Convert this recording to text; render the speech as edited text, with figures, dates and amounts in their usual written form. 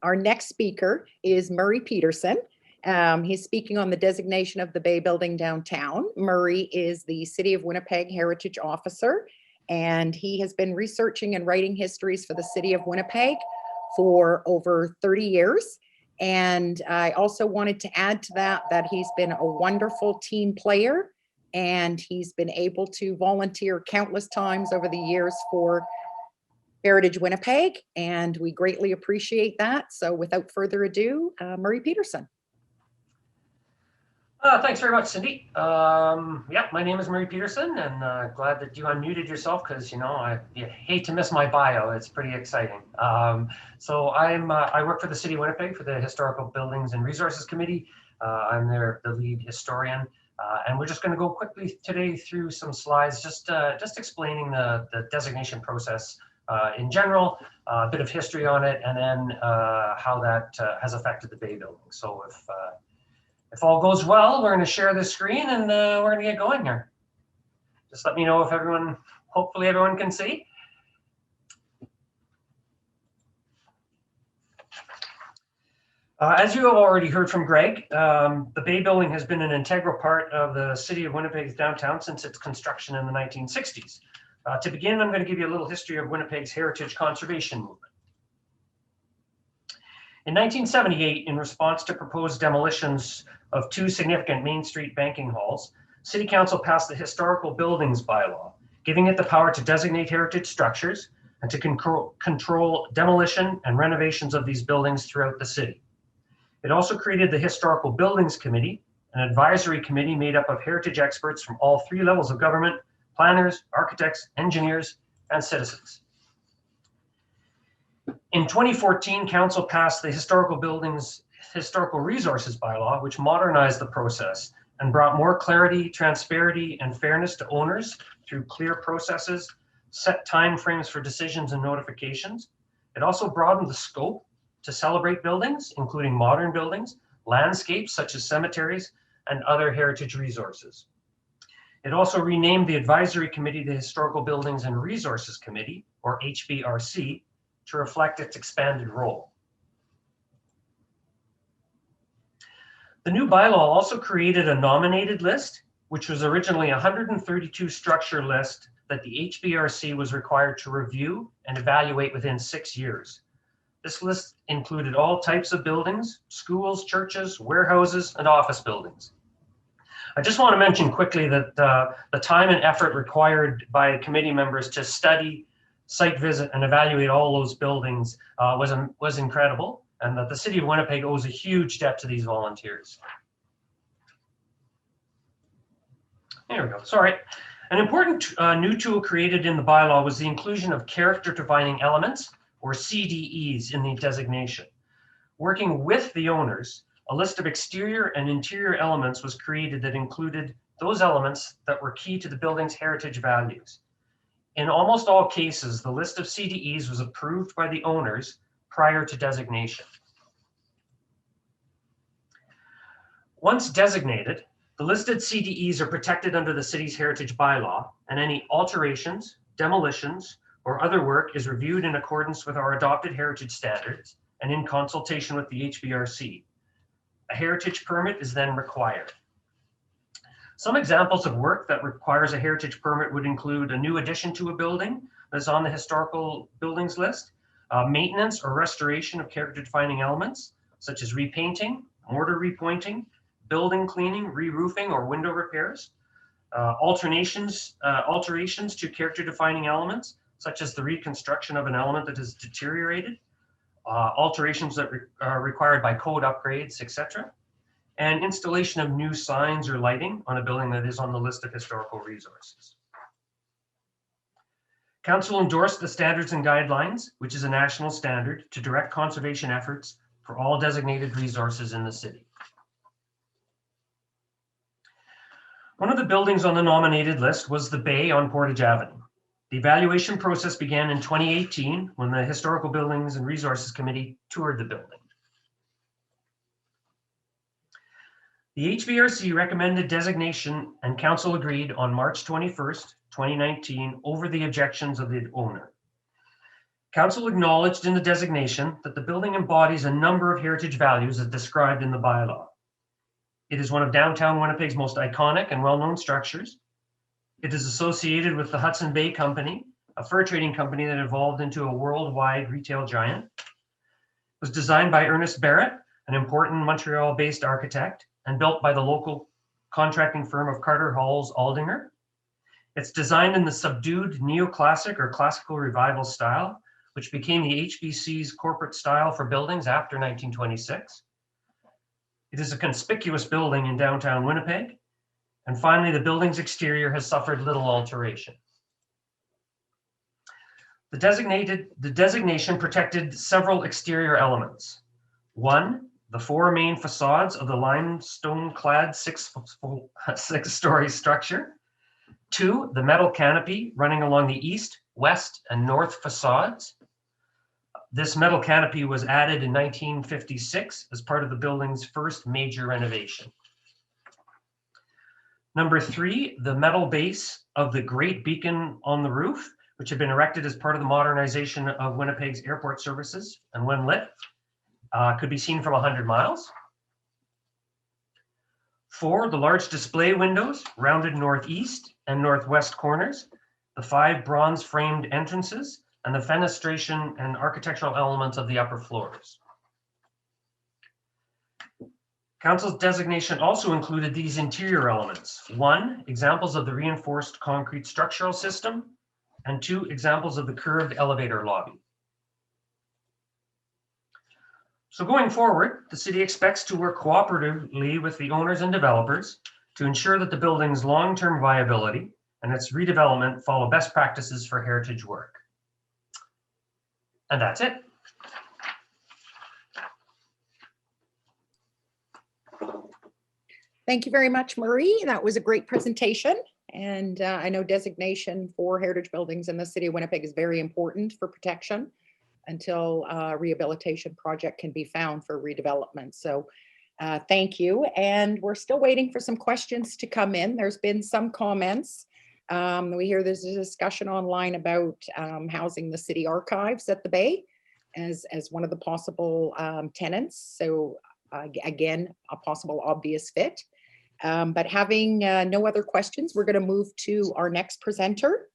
Our next speaker is Murray Peterson. He's speaking on the designation of the Bay Building downtown. Murray is the City of Winnipeg Heritage Officer, and he has been researching and writing histories for the City of Winnipeg for over 30 years. And I also wanted to add to that he's been a wonderful team player, and he's been able to volunteer countless times over the years for Heritage Winnipeg, and we greatly appreciate that. So without further ado, Murray Peterson. Thanks very much, Cindy. Yeah, my name is Murray Peterson, and glad that you unmuted yourself because, you know, you hate to miss my bio. It's pretty exciting. So I work for the City of Winnipeg for the Historical Buildings and Resources Committee. I'm the lead historian, and we're just going to go quickly today through some slides, just explaining the designation process in general, a bit of history on it, and then how that has affected the Bay Building. So if all goes well, we're going to share the screen and we're going to get going here. Just let me know if hopefully everyone can see. As you have already heard from Greg, the Bay Building has been an integral part of the City of Winnipeg's downtown since its construction in the 1960s. To begin, I'm going to give you a little history of Winnipeg's heritage conservation movement. In 1978, in response to proposed demolitions of two significant Main Street banking halls, City Council passed the Historical Buildings Bylaw, giving it the power to designate heritage structures and to control demolition and renovations of these buildings throughout the city. It also created the Historical Buildings Committee, an advisory committee made up of heritage experts from all three levels of government: planners, architects, engineers, and citizens. In 2014, Council passed the Historical Resources Bylaw, which modernized the process and brought more clarity, transparency, and fairness to owners through clear processes, set timeframes for decisions and notifications. It also broadened the scope to celebrate buildings, including modern buildings, landscapes such as cemeteries, and other heritage resources. It also renamed the advisory committee the Historical Buildings and Resources Committee, or HBRC, to reflect its expanded role. The new bylaw also created a nominated list, which was originally a 132 structure list that the HBRC was required to review and evaluate within 6 years. This list included all types of buildings: schools, churches, warehouses, and office buildings. I just want to mention quickly that the time and effort required by committee members to study, site visit, and evaluate all those buildings was incredible, and that the City of Winnipeg owes a huge debt to these volunteers. There we go. Sorry. An important new tool created in the bylaw was the inclusion of character-defining elements, or CDEs, in the designation. Working with the owners, a list of exterior and interior elements was created that included those elements that were key to the building's heritage values. In almost all cases, the list of CDEs was approved by the owners prior to designation. Once designated, the listed CDEs are protected under the city's heritage bylaw, and any alterations, demolitions, or other work is reviewed in accordance with our adopted heritage standards and in consultation with the HBRC. A heritage permit is then required. Some examples of work that requires a heritage permit would include a new addition to a building that's on the historical buildings list, maintenance or restoration of character-defining elements, such as repainting, mortar repointing, building cleaning, re-roofing, or window repairs, alterations to character-defining elements, such as the reconstruction of an element that is deteriorated, alterations that are required by code upgrades, etc., and installation of new signs or lighting on a building that is on the list of historical resources. Council endorsed the standards and guidelines, which is a national standard to direct conservation efforts for all designated resources in the city. One of the buildings on the nominated list was the Bay on Portage Avenue. The evaluation process began in 2018 when the Historical Buildings and Resources Committee toured the building. The HBRC recommended designation and Council agreed on March 21st, 2019 over the objections of the owner. Council acknowledged in the designation that the building embodies a number of heritage values as described in the bylaw. It is one of downtown Winnipeg's most iconic and well-known structures. It is associated with the Hudson Bay Company, a fur trading company that evolved into a worldwide retail giant. It was designed by Ernest Barrett, an important Montreal-based architect, and built by the local contracting firm of Carter Halls Aldinger. It's designed in the subdued neoclassic or classical revival style, which became the HBC's corporate style for buildings after 1926. It is a conspicuous building in downtown Winnipeg. And finally, the building's exterior has suffered little alteration. The designation protected several exterior elements. One, the four main facades of the limestone-clad six-story structure. Two, the metal canopy running along the east, west, and north facades. This metal canopy was added in 1956 as part of the building's first major renovation. Number three, the metal base of the Great Beacon on the roof, which had been erected as part of the modernization of Winnipeg's airport services, and when lit, could be seen from 100 miles. Four, the large display windows, rounded northeast and northwest corners, the five bronze framed entrances, and the fenestration and architectural elements of the upper floors. Council's designation also included these interior elements. One, examples of the reinforced concrete structural system, and two, examples of the curved elevator lobby. So going forward, the city expects to work cooperatively with the owners and developers to ensure that the building's long-term viability and its redevelopment follow best practices for heritage work. And that's it. Thank you very much, Marie. That was a great presentation. And I know designation for heritage buildings in the city of Winnipeg is very important for protection until a rehabilitation project can be found for redevelopment. So thank you. And we're still waiting for some questions to come in. There's been some comments. We hear there's a discussion online about housing the city archives at the Bay as one of the possible tenants. So again, a possible obvious fit. But having no other questions, we're going to move to our next presenter.